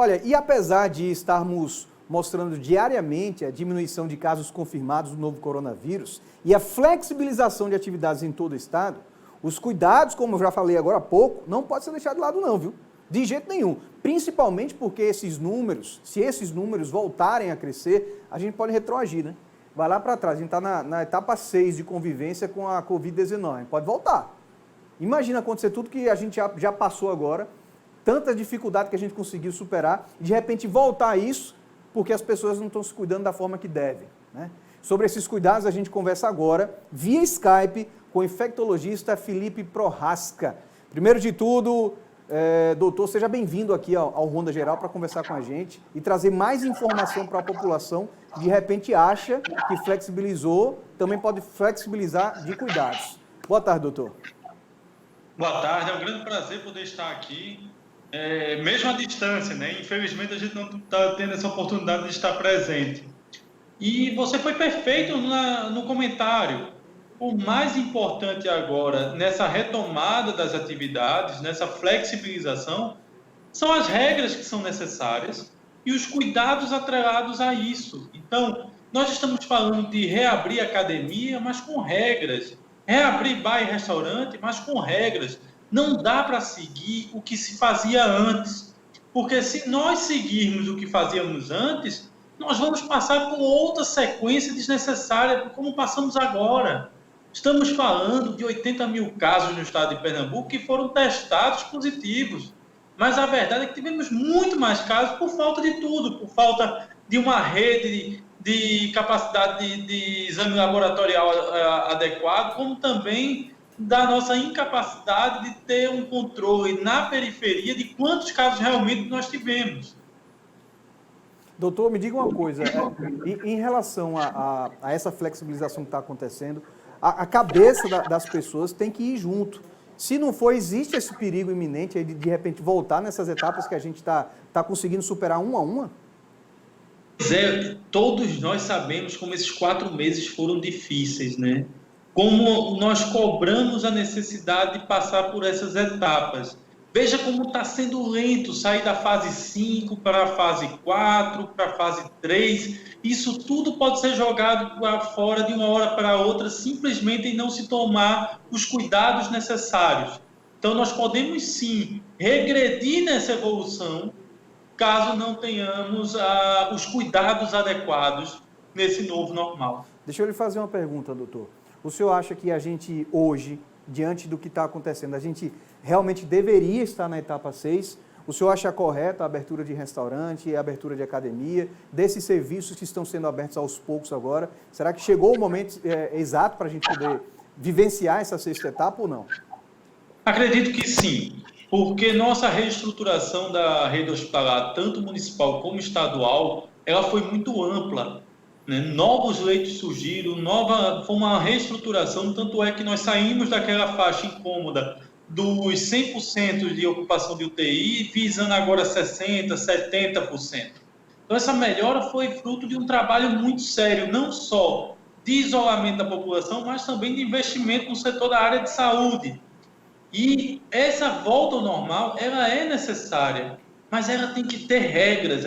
Olha, e apesar de estarmos mostrando diariamente a diminuição de casos confirmados do novo coronavírus e a flexibilização de atividades em todo o estado, os cuidados, como eu já falei agora há pouco, não pode ser deixado de lado não, viu? De jeito nenhum. Principalmente porque esses números, se esses números voltarem a crescer, a gente pode retroagir, né? Vai lá para trás, a gente está na etapa 6 de convivência com a Covid-19, pode voltar. Imagina acontecer tudo que a gente já passou agora, tanta dificuldade que a gente conseguiu superar, e de repente voltar a isso, porque as pessoas não estão se cuidando da forma que devem, né? Sobre esses cuidados a gente conversa agora, via Skype, com o infectologista Felipe Prohaska. Primeiro de tudo, doutor, seja bem-vindo aqui ao Ronda Geral para conversar com a gente e trazer mais informação para a população que de repente acha que flexibilizou, também pode flexibilizar de cuidados. Boa tarde, doutor. Boa tarde, é um grande prazer poder estar aqui, mesmo à distância, né? Infelizmente a gente não está tendo essa oportunidade de estar presente. E você foi perfeito no comentário. O mais importante agora, nessa retomada das atividades, nessa flexibilização, são as regras que são necessárias e os cuidados atrelados a isso. Então, nós estamos falando de reabrir academia, mas com regras. Reabrir bar e restaurante, mas com regras. Não dá para seguir o que se fazia antes. Porque se nós seguirmos o que fazíamos antes, nós vamos passar por outra sequência desnecessária, como passamos agora. Estamos falando de 80 mil casos no estado de Pernambuco que foram testados positivos. Mas a verdade é que tivemos muito mais casos por falta de tudo, por falta de uma rede de capacidade de exame laboratorial adequado, como também da nossa incapacidade de ter um controle na periferia de quantos casos realmente nós tivemos. Doutor, me diga uma coisa, em relação a essa flexibilização que está acontecendo, a cabeça das pessoas tem que ir junto. Se não for, existe esse perigo iminente aí de repente voltar nessas etapas que a gente está conseguindo superar uma a uma? Todos nós sabemos como esses 4 meses foram difíceis, né? Como nós cobramos a necessidade de passar por essas etapas. Veja como está sendo lento sair da fase 5 para a fase 4, para a fase 3. Isso tudo pode ser jogado para fora de uma hora para outra, simplesmente em não se tomar os cuidados necessários. Então, nós podemos sim regredir nessa evolução, caso não tenhamos os cuidados adequados nesse novo normal. Deixa eu lhe fazer uma pergunta, doutor. O senhor acha que a gente hoje, diante do que está acontecendo, a gente realmente deveria estar na etapa 6? O senhor acha correta a abertura de restaurante, a abertura de academia, desses serviços que estão sendo abertos aos poucos agora? Será que chegou o momento exato para a gente poder vivenciar essa 6ª etapa ou não? Acredito que sim, porque nossa reestruturação da rede hospitalar, tanto municipal como estadual, ela foi muito ampla. Novos leitos surgiram, foi uma reestruturação, tanto é que nós saímos daquela faixa incômoda dos 100% de ocupação de UTI, visando agora 60%, 70%. Então, essa melhora foi fruto de um trabalho muito sério, não só de isolamento da população, mas também de investimento no setor da área de saúde. E essa volta ao normal, ela é necessária, mas ela tem que ter regras,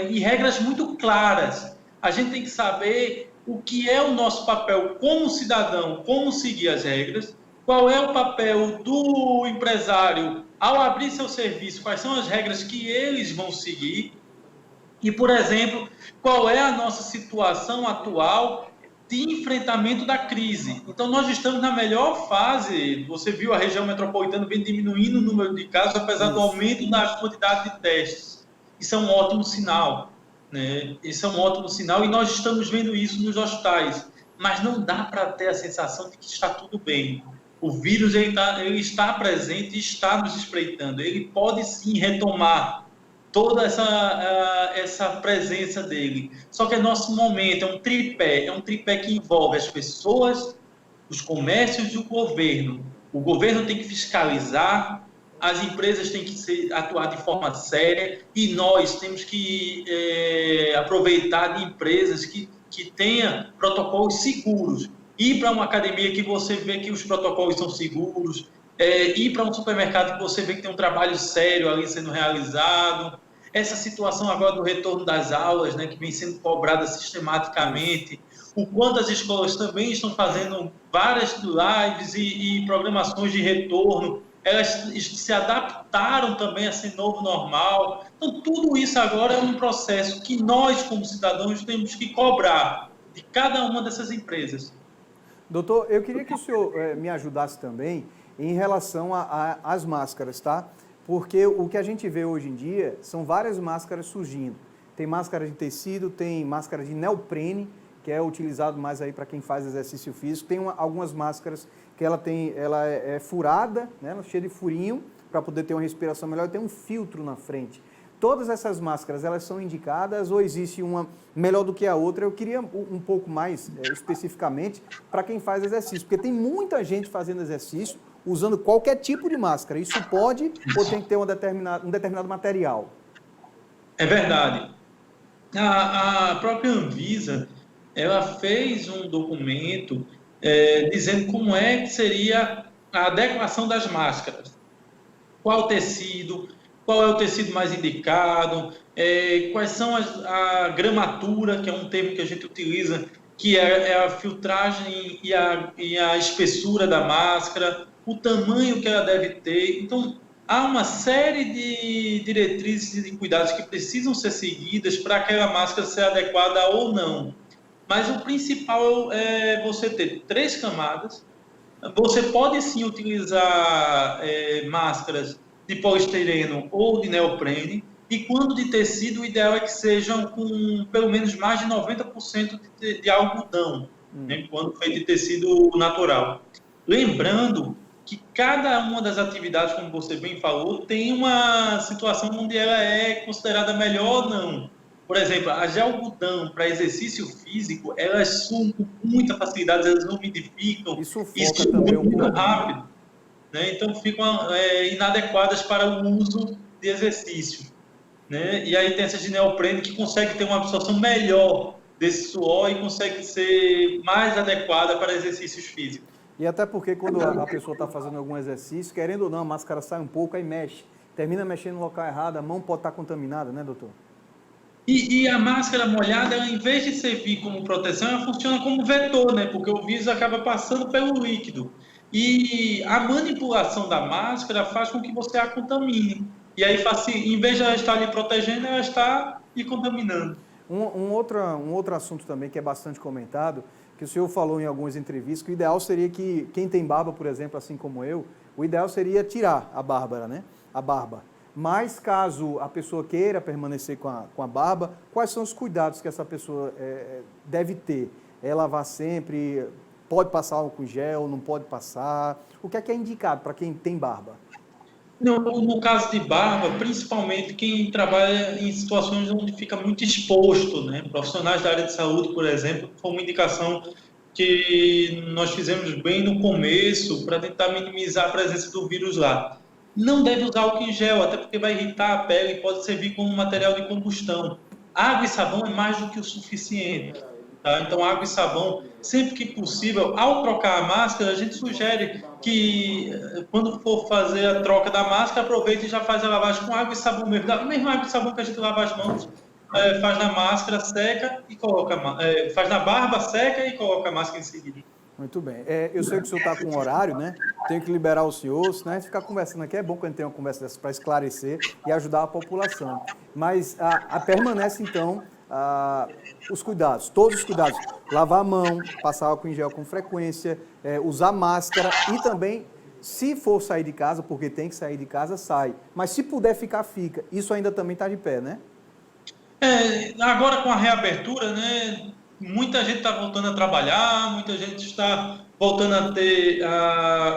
e regras muito claras. A gente tem que saber o que é o nosso papel como cidadão, como seguir as regras, qual é o papel do empresário ao abrir seu serviço, quais são as regras que eles vão seguir e, por exemplo, qual é a nossa situação atual de enfrentamento da crise. Então, nós estamos na melhor fase. Você viu, a região metropolitana vem diminuindo o número de casos, apesar do aumento da quantidade de testes. Isso é um ótimo sinal. Esse é um ótimo sinal e nós estamos vendo isso nos hospitais, mas não dá para ter a sensação de que está tudo bem. O vírus ele está presente e está nos espreitando. Ele pode sim retomar toda essa presença dele. Só que é nosso momento, é um tripé que envolve as pessoas, os comércios e o governo. O governo tem que fiscalizar, as empresas têm que atuar de forma séria e nós temos que aproveitar de empresas que tenham protocolos seguros. Ir para uma academia que você vê que os protocolos são seguros, ir para um supermercado que você vê que tem um trabalho sério ali sendo realizado. essa situação agora do retorno das aulas, né, que vem sendo cobrada sistematicamente, o quanto as escolas também estão fazendo várias lives e programações de retorno, elas se adaptaram também a esse novo normal. Então, tudo isso agora é um processo que nós, como cidadãos, temos que cobrar de cada uma dessas empresas. Doutor, eu queria que o senhor me ajudasse também em relação às máscaras, tá? Porque o que a gente vê hoje em dia são várias máscaras surgindo. Tem máscara de tecido, tem máscara de neoprene, que é utilizado mais aí para quem faz exercício físico. Tem algumas máscaras que ela é furada, né? Ela é cheia de furinho para poder ter uma respiração melhor e tem um filtro na frente. Todas essas máscaras, elas são indicadas ou existe uma melhor do que a outra? Eu queria um pouco mais especificamente para quem faz exercício, porque tem muita gente fazendo exercício usando qualquer tipo de máscara. Isso pode ou tem que ter um determinado material? É verdade. A própria Anvisa, ela fez um documento dizendo como é que seria a adequação das máscaras. Qual tecido, qual é o tecido mais indicado, quais são a gramatura, que é um termo que a gente utiliza, que é a filtragem e a espessura da máscara, o tamanho que ela deve ter. Então, há uma série de diretrizes e de cuidados que precisam ser seguidas para aquela máscara ser adequada ou não. Mas o principal é você ter 3 camadas. Você pode sim utilizar máscaras de poliestireno ou de neoprene, e quando de tecido, o ideal é que sejam com pelo menos mais de 90% de algodão, né, quando feito de tecido natural. Lembrando que cada uma das atividades, como você bem falou, tem uma situação onde ela é considerada melhor ou não. Por exemplo, a de algodão para exercício físico, elas sumem com muita facilidade, elas umidificam, Isso também muito rápido, né? Então ficam inadequadas para o uso de exercício, né? E aí tem essa de neoprene que consegue ter uma absorção melhor desse suor e consegue ser mais adequada para exercícios físicos. E até porque quando a pessoa está fazendo algum exercício, querendo ou não, a máscara sai um pouco, aí mexe. Termina mexendo no local errado, a mão pode estar contaminada, né, doutor? E a máscara molhada, ela, em vez de servir como proteção, ela funciona como vetor, né? Porque o vírus acaba passando pelo líquido. E a manipulação da máscara faz com que você a contamine. E aí, em vez de ela estar lhe protegendo, ela está lhe contaminando. Um outro assunto também que é bastante comentado, que o senhor falou em algumas entrevistas, que o ideal seria que quem tem barba, por exemplo, assim como eu, o ideal seria tirar a barba, né? A barba. Mas caso a pessoa queira permanecer com a barba, quais são os cuidados que essa pessoa deve ter? É lavar sempre? Pode passar álcool em gel? Não pode passar? O que é indicado para quem tem barba? No caso de barba, principalmente quem trabalha em situações onde fica muito exposto, né? Profissionais da área de saúde, por exemplo, foi uma indicação que nós fizemos bem no começo para tentar minimizar a presença do vírus lá. Não deve usar álcool em gel, até porque vai irritar a pele e pode servir como material de combustão. Água e sabão é mais do que o suficiente. Tá? Então, água e sabão, sempre que possível, ao trocar a máscara, a gente sugere que, quando for fazer a troca da máscara, aproveite e já faz a lavagem com água e sabão mesmo. Da mesma água e sabão que a gente lava as mãos, faz na máscara, seca e coloca, faz na barba, seca e coloca a máscara em seguida. Muito bem. Eu sei que o senhor está com um horário, né? Tenho que liberar o senhor, senão a gente ficar conversando aqui. É bom que a gente tenha uma conversa dessa para esclarecer e ajudar a população. Mas permanece, então, os cuidados, todos os cuidados. Lavar a mão, passar álcool em gel com frequência, usar máscara e também, se for sair de casa, porque tem que sair de casa, sai. Mas se puder ficar, fica. Isso ainda também está de pé, né? Agora com a reabertura, né? Muita gente está voltando a trabalhar, muita gente está voltando a ter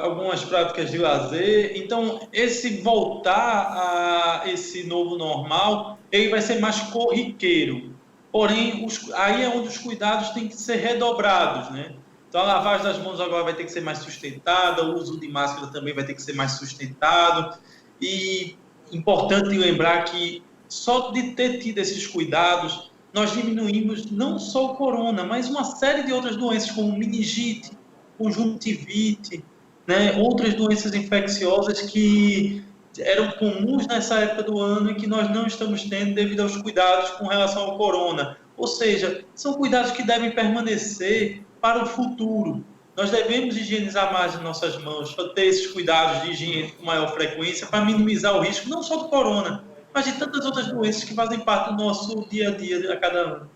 algumas práticas de lazer. Então, esse voltar a esse novo normal, ele vai ser mais corriqueiro. Porém, aí é onde os cuidados têm que ser redobrados, né? Então, a lavagem das mãos agora vai ter que ser mais sustentada, o uso de máscara também vai ter que ser mais sustentado. E importante lembrar que só de ter tido esses cuidados, nós diminuímos não só o corona, mas uma série de outras doenças, como meningite, conjuntivite, né? Outras doenças infecciosas que eram comuns nessa época do ano e que nós não estamos tendo devido aos cuidados com relação ao corona. Ou seja, são cuidados que devem permanecer para o futuro. Nós devemos higienizar mais as nossas mãos, ter esses cuidados de higiene com maior frequência para minimizar o risco não só do corona, mas de tantas outras doenças que fazem parte do nosso dia a dia a cada ano.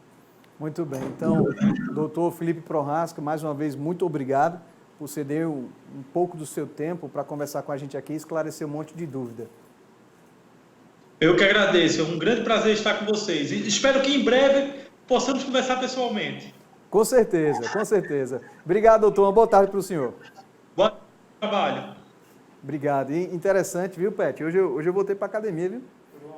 Muito bem. Então, doutor Felipe Prohaska, mais uma vez, muito obrigado por ceder um pouco do seu tempo para conversar com a gente aqui e esclarecer um monte de dúvida. Eu que agradeço, é um grande prazer estar com vocês. E espero que em breve possamos conversar pessoalmente. Com certeza, com certeza. Obrigado, doutor. Uma boa tarde para o senhor. Bom trabalho. Obrigado. E interessante, viu, Pet? Hoje eu voltei para a academia, viu?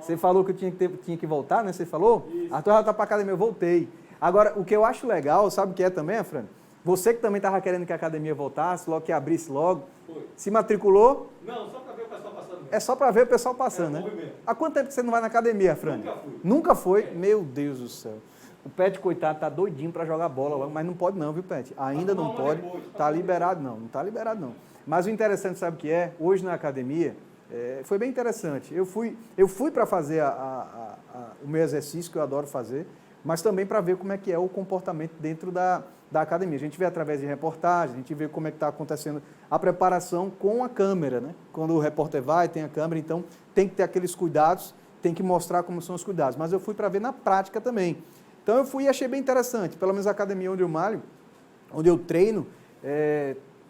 Você falou que eu tinha que voltar, né? Você falou? Isso. Arthur já está para a academia, eu voltei. Agora, o que eu acho legal, sabe o que é também, Fran? Você que também estava querendo que a academia voltasse, logo que abrisse logo. Foi. Se matriculou? Não, só para ver o pessoal passando. É só para ver o pessoal passando, né? Movimento. Há quanto tempo que você não vai na academia, Fran? Nunca fui. Nunca foi? É. Meu Deus do céu. O Pet, coitado, tá doidinho para jogar bola, mas não pode não, viu, Pet? Ainda não pode. Tá liberado não, não tá liberado não. Mas o interessante, sabe o que é? Hoje na academia, foi bem interessante. Eu fui para fazer o meu exercício, que eu adoro fazer, mas também para ver como é que é o comportamento dentro da academia. A gente vê através de reportagem, a gente vê como é que está acontecendo a preparação com a câmera, né? Quando o repórter vai, tem a câmera, então tem que ter aqueles cuidados, tem que mostrar como são os cuidados. Mas eu fui para ver na prática também. Então eu fui e achei bem interessante. Pelo menos a academia onde eu malho, onde eu treino,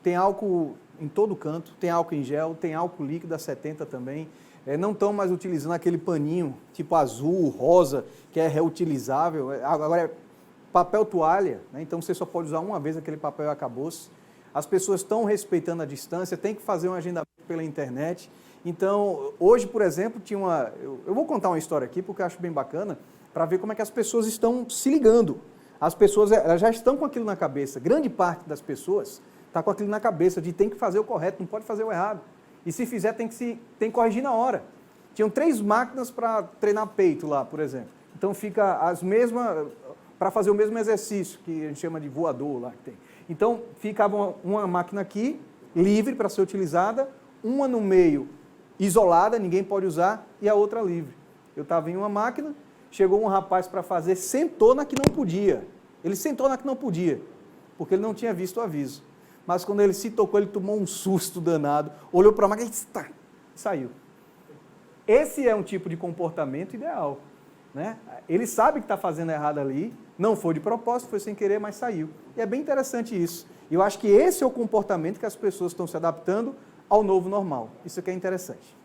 tem álcool em todo canto, tem álcool em gel, tem álcool líquido a 70 também. Não estão mais utilizando aquele paninho tipo azul, rosa, que é reutilizável. Agora é papel toalha, né? Então você só pode usar uma vez aquele papel e acabou-se. As pessoas estão respeitando a distância, tem que fazer um agendamento pela internet. Então, hoje, por exemplo, tinha uma... Eu vou contar uma história aqui, porque eu acho bem bacana, para ver como é que as pessoas estão se ligando. As pessoas elas já estão com aquilo na cabeça. Grande parte das pessoas está com aquilo na cabeça de tem que fazer o correto, não pode fazer o errado. E se fizer, tem que corrigir na hora. Tinham 3 máquinas para treinar peito lá, por exemplo. Então fica as mesmas, para fazer o mesmo exercício, que a gente chama de voador lá que tem. Então ficava uma máquina aqui, livre para ser utilizada, uma no meio isolada, ninguém pode usar, e a outra livre. Eu estava em uma máquina, chegou um rapaz para fazer, sentou na que não podia. Ele sentou na que não podia, porque ele não tinha visto o aviso. Mas quando ele se tocou, ele tomou um susto danado, olhou para a máquina e saiu. Esse é um tipo de comportamento ideal, né? Ele sabe que está fazendo errado ali, não foi de propósito, foi sem querer, mas saiu. E é bem interessante isso. Eu acho que esse é o comportamento que as pessoas estão se adaptando ao novo normal. Isso que é interessante.